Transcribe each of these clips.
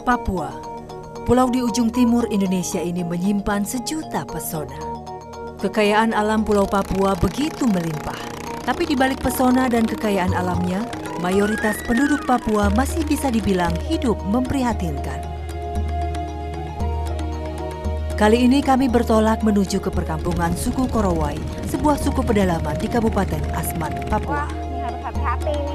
Papua, pulau di ujung timur Indonesia ini menyimpan sejuta pesona. Kekayaan alam Pulau Papua begitu melimpah, tapi di balik pesona dan kekayaan alamnya, mayoritas penduduk Papua masih bisa dibilang hidup memprihatinkan. Kali ini kami bertolak menuju ke perkampungan suku Korowai, sebuah suku pedalaman di Kabupaten Asmat, Papua. Wah, ini harus hati-hati nih.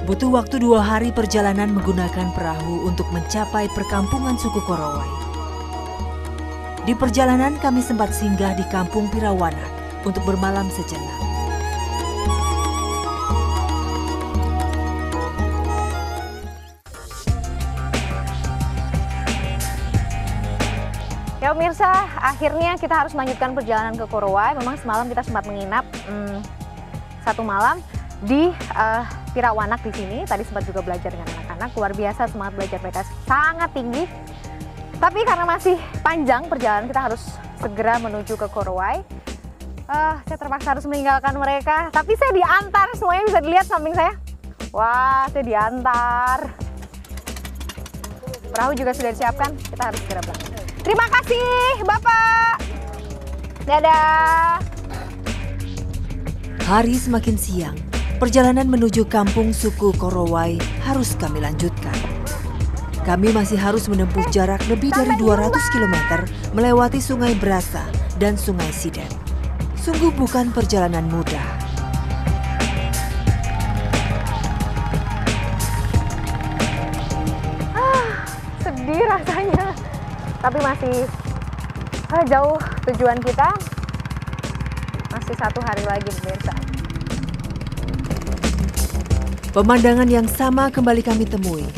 Butuh waktu 2 hari perjalanan menggunakan perahu untuk mencapai perkampungan suku Korowai. Di perjalanan kami sempat singgah di kampung Pirawanak untuk bermalam sejenak. Ya pemirsa, akhirnya kita harus melanjutkan perjalanan ke Korowai. Memang semalam kita sempat menginap 1 malam di Pirawanak di sini. Tadi sempat juga belajar dengan anak-anak. Luar biasa, semangat belajar mereka sangat tinggi. Tapi karena masih panjang perjalanan, kita harus segera menuju ke Korowai. Saya terpaksa harus meninggalkan mereka. Tapi saya diantar, semuanya bisa dilihat samping saya. Wah, saya diantar. Perahu juga sudah disiapkan, kita harus segera berangkat. Terima kasih, Bapak. Dadah. Hari semakin siang, perjalanan menuju kampung suku Korowai harus kami lanjutkan. Kami masih harus menempuh jarak lebih dari 200 km melewati Sungai Brasa dan Sungai Siden. Sungguh bukan perjalanan mudah. Sedih rasanya. Tapi masih jauh tujuan kita. Masih 1 hari lagi pemirsa. Pemandangan yang sama kembali kami temui.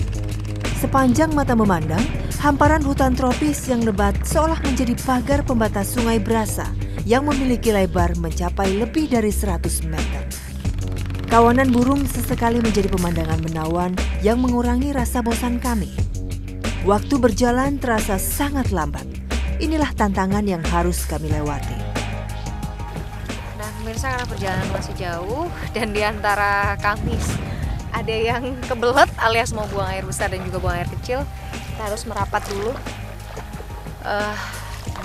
Sepanjang mata memandang, hamparan hutan tropis yang lebat seolah menjadi pagar pembatas Sungai Brasa yang memiliki lebar mencapai lebih dari 100 meter. Kawanan burung sesekali menjadi pemandangan menawan yang mengurangi rasa bosan kami. Waktu berjalan terasa sangat lambat. Inilah tantangan yang harus kami lewati. Nah pemirsa, karena perjalanan masih jauh dan di antara kami ada yang kebelet alias mau buang air besar dan juga buang air kecil, kita harus merapat dulu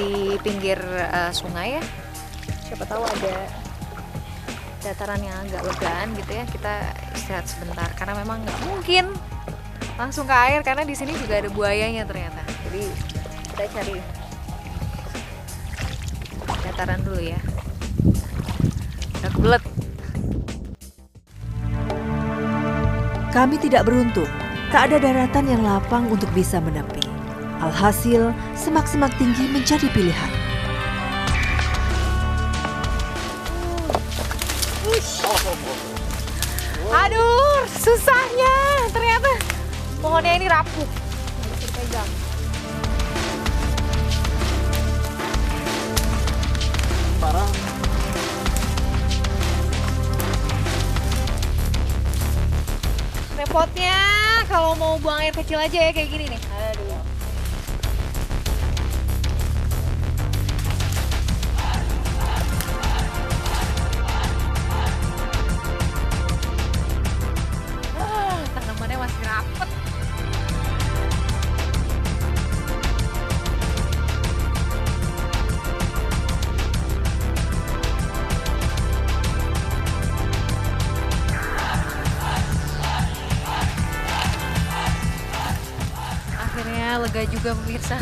di pinggir sungai ya. Siapa tahu ada dataran yang agak legaan gitu ya, kita istirahat sebentar karena memang nggak mungkin langsung ke air karena di sini juga ada buayanya ternyata. Jadi kita cari dataran dulu ya. Udah kebelet. Kami tidak beruntung, tak ada daratan yang lapang untuk bisa menepi. Alhasil, semak-semak tinggi menjadi pilihan. Aduh, susahnya ternyata. Pohonnya ini rapuh. Nggak bisa dipegang. Parah. Repotnya kalau mau buang air kecil aja ya kayak gini nih. Aduh. Tanamannya masih rapet. Akhirnya lega juga pemirsa.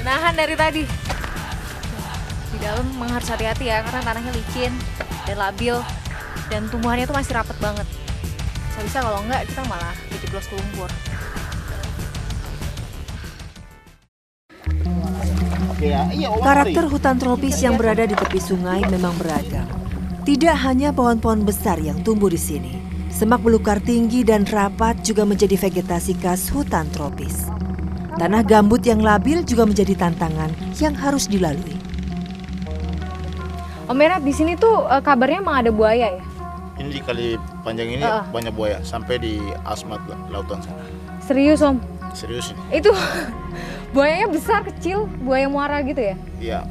Nahan dari tadi. Di dalam memang harus hati-hati ya karena tanahnya licin dan labil dan tumbuhannya tuh masih rapet banget. Bisa kalau enggak kita malah dijeblos ke lumpur. Karakter hutan tropis yang berada di tepi sungai memang beragam. Tidak hanya pohon-pohon besar yang tumbuh di sini. Semak belukar tinggi dan rapat juga menjadi vegetasi khas hutan tropis. Tanah gambut yang labil juga menjadi tantangan yang harus dilalui. Om Merat, di sini tuh kabarnya emang ada buaya ya? Ini di kali panjang ini banyak buaya sampai di Asmat lautan sana. Serius Om? Serius ini. Itu buayanya besar kecil, buaya muara gitu ya? Iya.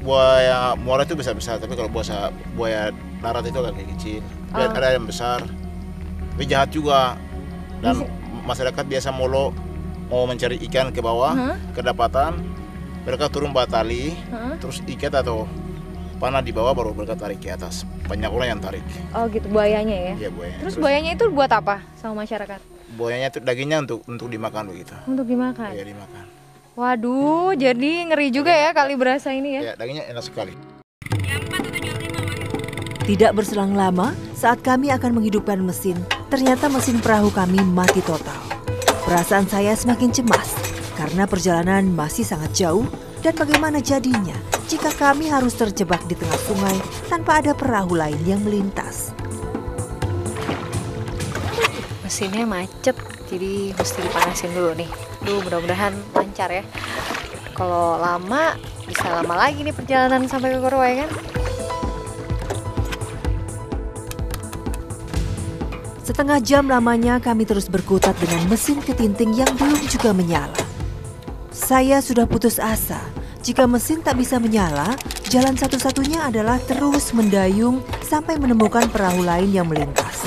Buaya muara itu besar-besar, tapi kalau buaya darat itu agak kecil. Ada yang besar. Tapi jahat juga. Dan masyarakat biasa mau mencari ikan ke bawah, kedapatan, mereka turun bawa tali, terus ikat atau panah di bawah baru mereka tarik ke atas. Banyak orang yang tarik. Oh gitu, buayanya ya? Iya, buayanya. Terus buayanya itu buat apa sama masyarakat? Buayanya itu dagingnya untuk dimakan begitu. Untuk dimakan? Iya, dimakan. Waduh, jadi ngeri juga ya kali berasa ini ya? Iya, dagingnya enak sekali. Tidak berselang lama, saat kami akan menghidupkan mesin, ternyata mesin perahu kami mati total. Perasaan saya semakin cemas, karena perjalanan masih sangat jauh, dan bagaimana jadinya jika kami harus terjebak di tengah sungai tanpa ada perahu lain yang melintas. Mesinnya macet, jadi mesti dipanasin dulu nih. Duh, mudah-mudahan lancar ya. Kalau lama, bisa lama lagi nih perjalanan sampai ke Korowai kan? Setengah jam lamanya kami terus berkutat dengan mesin ketinting yang belum juga menyala. Saya sudah putus asa. Jika mesin tak bisa menyala, jalan satu-satunya adalah terus mendayung sampai menemukan perahu lain yang melintas.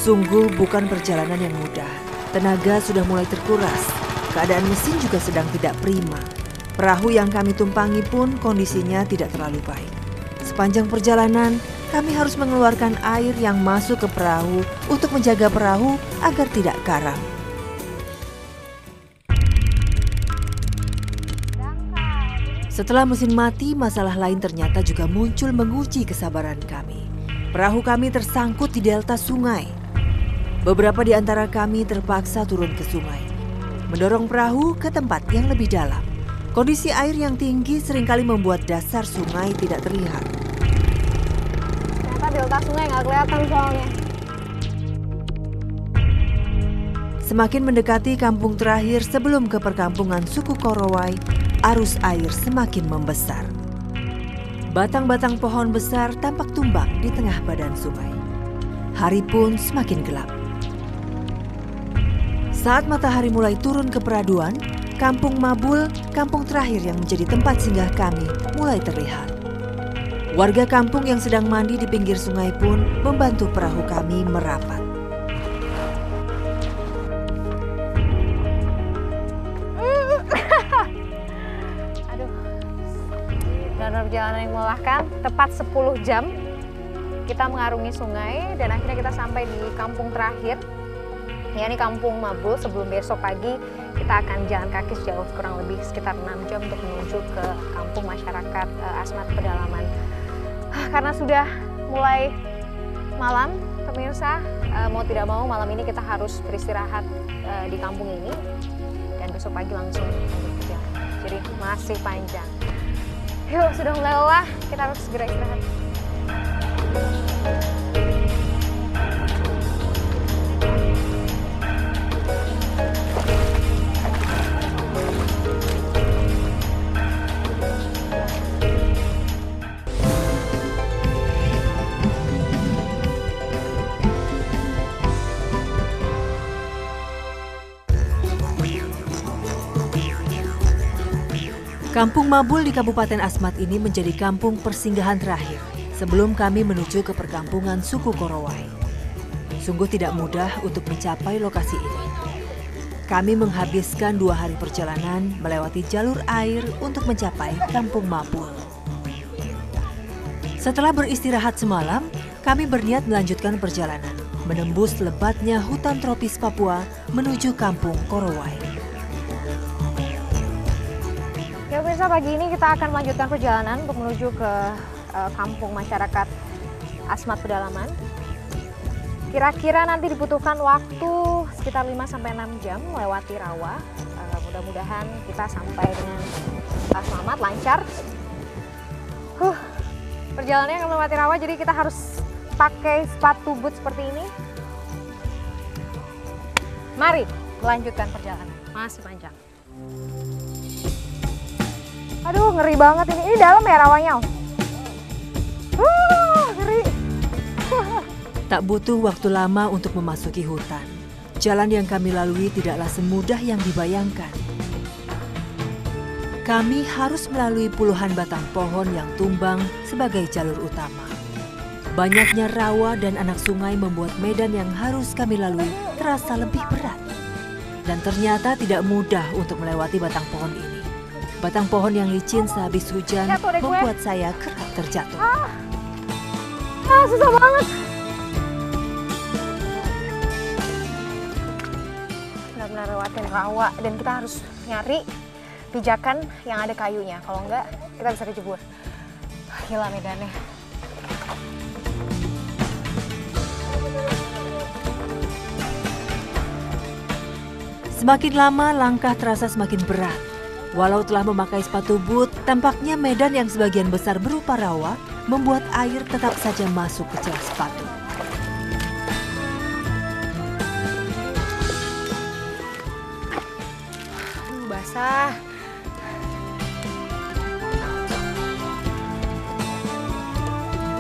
Sungguh bukan perjalanan yang mudah. Tenaga sudah mulai terkuras. Keadaan mesin juga sedang tidak prima. Perahu yang kami tumpangi pun kondisinya tidak terlalu baik. Sepanjang perjalanan, kami harus mengeluarkan air yang masuk ke perahu untuk menjaga perahu agar tidak karam. Setelah mesin mati, masalah lain ternyata juga muncul menguji kesabaran kami. Perahu kami tersangkut di delta sungai. Beberapa di antara kami terpaksa turun ke sungai, mendorong perahu ke tempat yang lebih dalam. Kondisi air yang tinggi seringkali membuat dasar sungai tidak terlihat. Ternyata delta sungai nggak kelihatan soalnya. Semakin mendekati kampung terakhir sebelum ke perkampungan suku Korowai, arus air semakin membesar. Batang-batang pohon besar tampak tumbang di tengah badan sungai. Hari pun semakin gelap. Saat matahari mulai turun ke peraduan, Kampung Mabul, kampung terakhir yang menjadi tempat singgah kami, mulai terlihat. Warga kampung yang sedang mandi di pinggir sungai pun membantu perahu kami merapat. Aduh, benar-benar perjalanan yang melelahkan. Tepat 10 jam kita mengarungi sungai dan akhirnya kita sampai di kampung terakhir, yakni Kampung Mabul. Sebelum besok pagi kita akan jalan kaki sejauh kurang lebih sekitar 6 jam untuk menuju ke kampung masyarakat Asmat Pedalaman. Karena sudah mulai malam, pemirsa, mau tidak mau malam ini kita harus beristirahat di kampung ini dan besok pagi langsung lanjut perjalanan. Jadi masih panjang. Yuk, sudah mulai lelah, kita harus segera istirahat. Kampung Mabul di Kabupaten Asmat ini menjadi kampung persinggahan terakhir sebelum kami menuju ke perkampungan suku Korowai. Sungguh tidak mudah untuk mencapai lokasi ini. Kami menghabiskan 2 hari perjalanan melewati jalur air untuk mencapai Kampung Mabul. Setelah beristirahat semalam, kami berniat melanjutkan perjalanan, menembus lebatnya hutan tropis Papua menuju Kampung Korowai. Ya Pemirsa, pagi ini kita akan melanjutkan perjalanan untuk menuju ke kampung masyarakat Asmat Pedalaman. Kira-kira nanti dibutuhkan waktu sekitar 5-6 jam melewati rawa. Mudah-mudahan kita sampai dengan selamat, lancar. Perjalanannya akan melewati rawa, jadi kita harus pakai sepatu boot seperti ini. Mari melanjutkan perjalanan, masih panjang. Aduh, ngeri banget ini. Ini dalam ya rawanya? Ngeri. Tak butuh waktu lama untuk memasuki hutan. Jalan yang kami lalui tidaklah semudah yang dibayangkan. Kami harus melalui puluhan batang pohon yang tumbang sebagai jalur utama. Banyaknya rawa dan anak sungai membuat medan yang harus kami lalui terasa lebih berat. Dan ternyata tidak mudah untuk melewati batang pohon ini. Batang pohon yang licin sehabis hujan membuat saya kerap terjatuh. Susah banget. Benar-benar lewatin rawa dan kita harus nyari pijakan yang ada kayunya. Kalau enggak, kita bisa kejebur. Gila medannya. Semakin lama langkah terasa semakin berat. Walau telah memakai sepatu boot, tampaknya medan yang sebagian besar berupa rawa membuat air tetap saja masuk ke celah sepatu. Basah.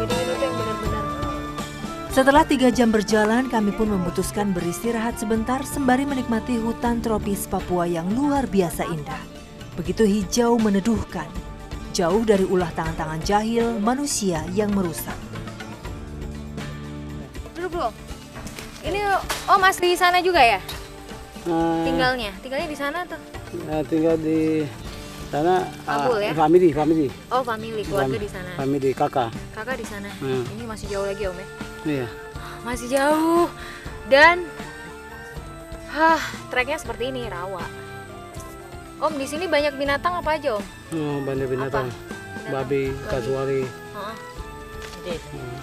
Jadi ini tuh yang benar-benar. Setelah 3 jam berjalan, kami pun memutuskan beristirahat sebentar sembari menikmati hutan tropis Papua yang luar biasa indah. Begitu hijau meneduhkan, jauh dari ulah tangan-tangan jahil manusia yang merusak. Duduk dulu. Ini Mas di sana juga ya? Tinggalnya di sana tuh? Tinggal di sana. Kabul ya? Family. Oh, family, keluarga di sana. Family, kakak. Kakak di sana. Ini masih jauh lagi Om ya? Iya. Masih jauh. Dan treknya seperti ini, rawa. Om, di sini banyak binatang apa aja Om? Banyak binatang. Babi, kasuari.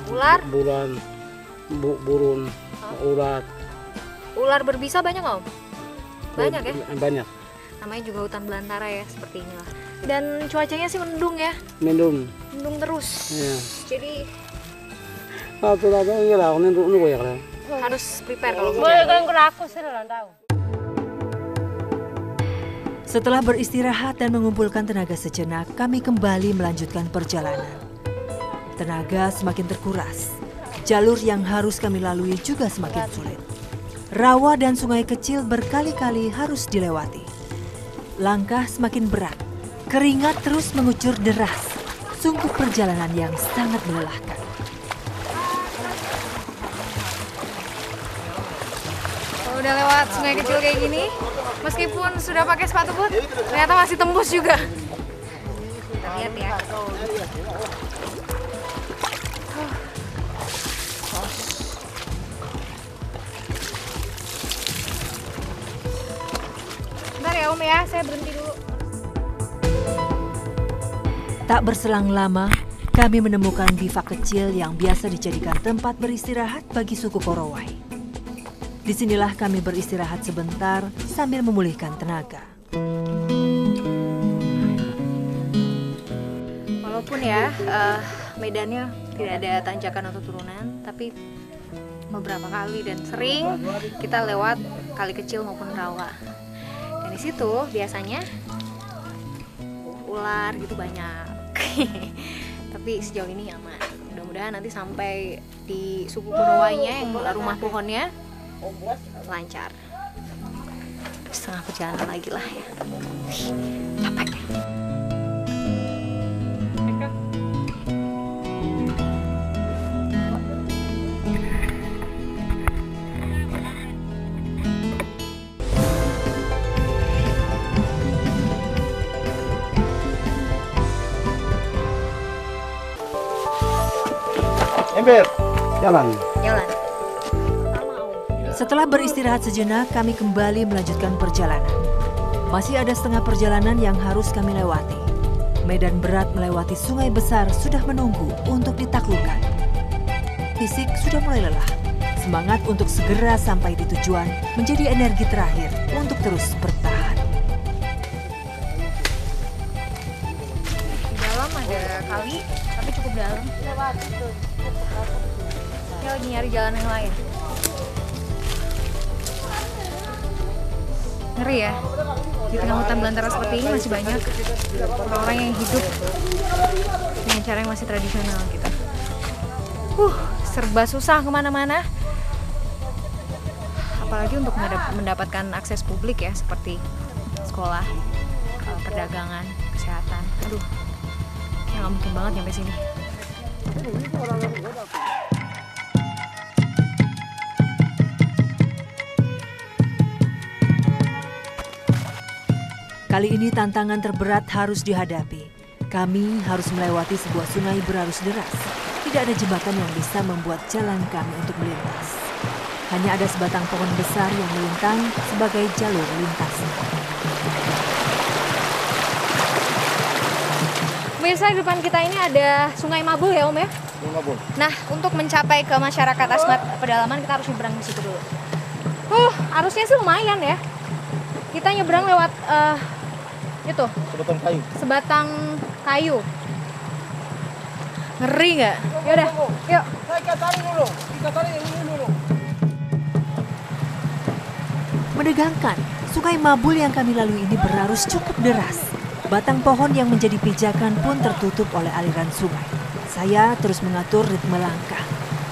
Ular? Bulan, burung, ulat. Ular berbisa banyak nggak Om? Banyak ya? Banyak. Namanya juga hutan belantara ya, seperti inilah. Dan cuacanya sih mendung ya? Mendung. Mendung terus. Iya. Jadi harus prepare kalau hujan. Setelah beristirahat dan mengumpulkan tenaga sejenak, kami kembali melanjutkan perjalanan. Tenaga semakin terkuras. Jalur yang harus kami lalui juga semakin sulit. Rawa dan sungai kecil berkali-kali harus dilewati. Langkah semakin berat. Keringat terus mengucur deras. Sungguh perjalanan yang sangat melelahkan. Kalau udah lewat sungai kecil kayak gini, meskipun sudah pakai sepatu boot, ternyata masih tembus juga. Kita lihat ya. Bentar ya Om ya, saya berhenti dulu. Tak berselang lama, kami menemukan bivak kecil yang biasa dijadikan tempat beristirahat bagi suku Korowai. Disinilah kami beristirahat sebentar sambil memulihkan tenaga. Walaupun ya medannya tidak ada tanjakan atau turunan, tapi beberapa kali dan sering kita lewat kali kecil maupun rawa. Dan di situ biasanya ular gitu banyak. Tapi sejauh ini aman. Mudah-mudahan nanti sampai di suku Korowainya yang rumah pohonnya lancar. Setengah perjalanan lagi lah ya. Capek. Ember, jalan. Jalan. Setelah beristirahat sejenak, kami kembali melanjutkan perjalanan. Masih ada setengah perjalanan yang harus kami lewati. Medan berat melewati sungai besar sudah menunggu untuk ditaklukkan. Fisik sudah mulai lelah. Semangat untuk segera sampai di tujuan menjadi energi terakhir untuk terus bertahan. Di dalam ada kali, tapi cukup dalam. Dia lagi nyari jalan yang lain. Ngeri ya, di tengah hutan belantara seperti ini masih banyak orang-orang yang hidup dengan cara yang masih tradisional gitu. Serba susah kemana-mana. Apalagi untuk mendapatkan akses publik ya, seperti sekolah, perdagangan, kesehatan. Aduh, ya nggak mungkin banget nyampe sini. Kali ini tantangan terberat harus dihadapi. Kami harus melewati sebuah sungai berarus deras. Tidak ada jembatan yang bisa membuat jalan kami untuk melintas. Hanya ada sebatang pohon besar yang melintang sebagai jalur lintas. Pemirsa, di depan kita ini ada Sungai Mabul ya Om ya? Sungai Mabul. Nah, untuk mencapai ke masyarakat Asmat Pedalaman kita harus nyebrang di situ dulu. Arusnya sih lumayan ya. Kita nyebrang lewat itu. Sebatang kayu. Sebatang kayu. Ngeri nggak? Yaudah, yuk. Menegangkan, Sungai Mabul yang kami lalui ini berarus cukup deras. Batang pohon yang menjadi pijakan pun tertutup oleh aliran sungai. Saya terus mengatur ritme langkah.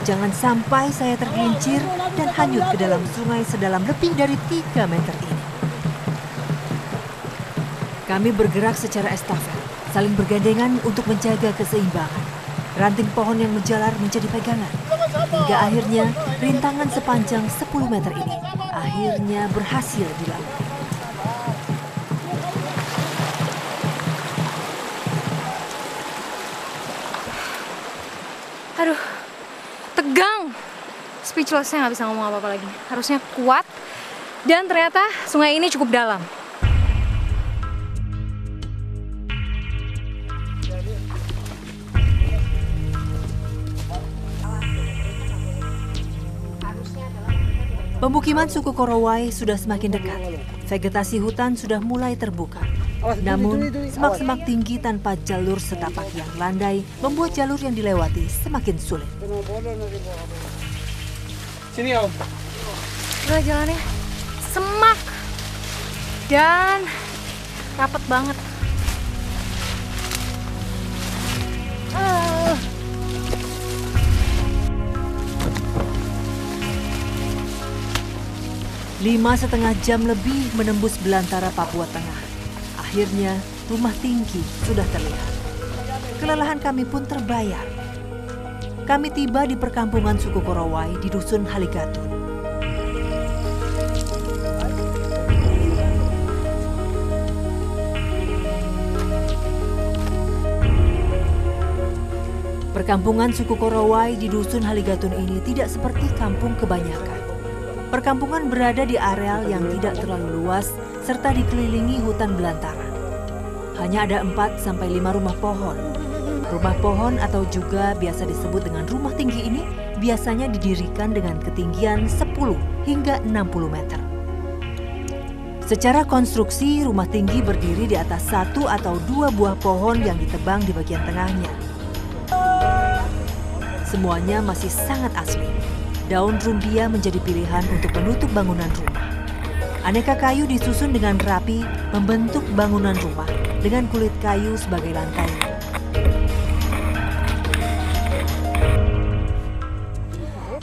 Jangan sampai saya tergelincir dan hanyut ke dalam sungai sedalam lebih dari 3 meter ini. Kami bergerak secara estafet, saling bergandengan untuk menjaga keseimbangan. Ranting pohon yang menjalar menjadi pegangan. Hingga akhirnya rintangan sepanjang 10 meter ini akhirnya berhasil dilalui. Aduh, tegang. Speechless, saya nggak bisa ngomong apa-apa lagi. Harusnya kuat. Dan ternyata sungai ini cukup dalam. Pemukiman suku Korowai sudah semakin dekat. Vegetasi hutan sudah mulai terbuka. Namun, semak-semak tinggi tanpa jalur setapak yang landai membuat jalur yang dilewati semakin sulit. Sini Om. Gila, jalannya semak dan rapet banget. Lima setengah jam lebih menembus belantara Papua Tengah. Akhirnya rumah tinggi sudah terlihat. Kelelahan kami pun terbayar. Kami tiba di perkampungan suku Korowai di dusun Haligatun. Perkampungan suku Korowai di dusun Haligatun ini tidak seperti kampung kebanyakan. Perkampungan berada di areal yang tidak terlalu luas serta dikelilingi hutan belantara. Hanya ada 4-5 rumah pohon. Rumah pohon atau juga biasa disebut dengan rumah tinggi ini biasanya didirikan dengan ketinggian 10 hingga 60 meter. Secara konstruksi, rumah tinggi berdiri di atas 1 atau 2 buah pohon yang ditebang di bagian tengahnya. Semuanya masih sangat asli. Daun rumbia menjadi pilihan untuk menutup bangunan rumah. Aneka kayu disusun dengan rapi membentuk bangunan rumah dengan kulit kayu sebagai lantai.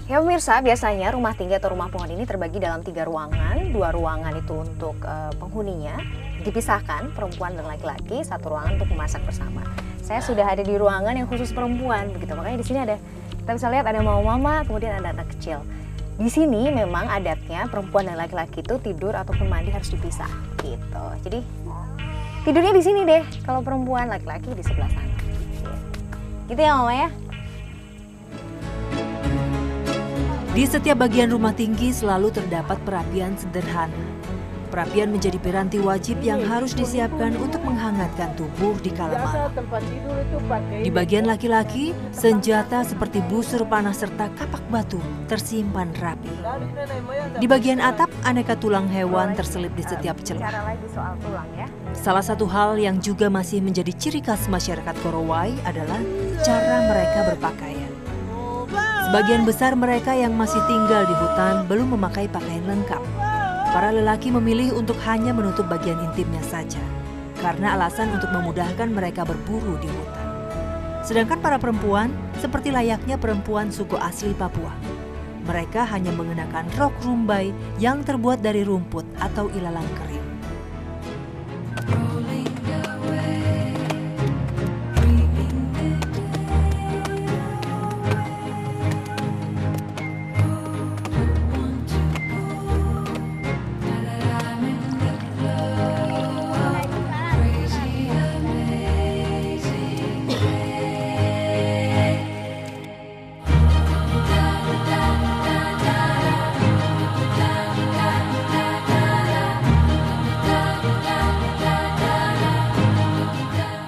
Ya pemirsa, biasanya rumah tinggi atau rumah pohon ini terbagi dalam 3 ruangan. 2 ruangan itu untuk penghuninya, dipisahkan perempuan dan laki-laki, 1 ruangan untuk memasak bersama. Saya sudah ada di ruangan yang khusus perempuan, begitu. Makanya di sini ada, kita bisa lihat ada mama, kemudian ada anak kecil. Di sini memang adatnya perempuan dan laki-laki itu tidur ataupun mandi harus dipisah, gitu. Jadi tidurnya di sini deh, kalau perempuan, laki-laki di sebelah sana. Gitu ya mama ya. Di setiap bagian rumah tinggi selalu terdapat perapian sederhana. Perapian menjadi piranti wajib yang harus disiapkan untuk menghangatkan tubuh di kala malam. Di bagian laki-laki, senjata seperti busur panah serta kapak batu tersimpan rapi. Di bagian atap, aneka tulang hewan terselip di setiap celah. Salah satu hal yang juga masih menjadi ciri khas masyarakat Korowai adalah cara mereka berpakaian. Sebagian besar mereka yang masih tinggal di hutan belum memakai pakaian lengkap. Para lelaki memilih untuk hanya menutup bagian intimnya saja, karena alasan untuk memudahkan mereka berburu di hutan. Sedangkan para perempuan, seperti layaknya perempuan suku asli Papua, mereka hanya mengenakan rok rumbai yang terbuat dari rumput atau ilalang kering.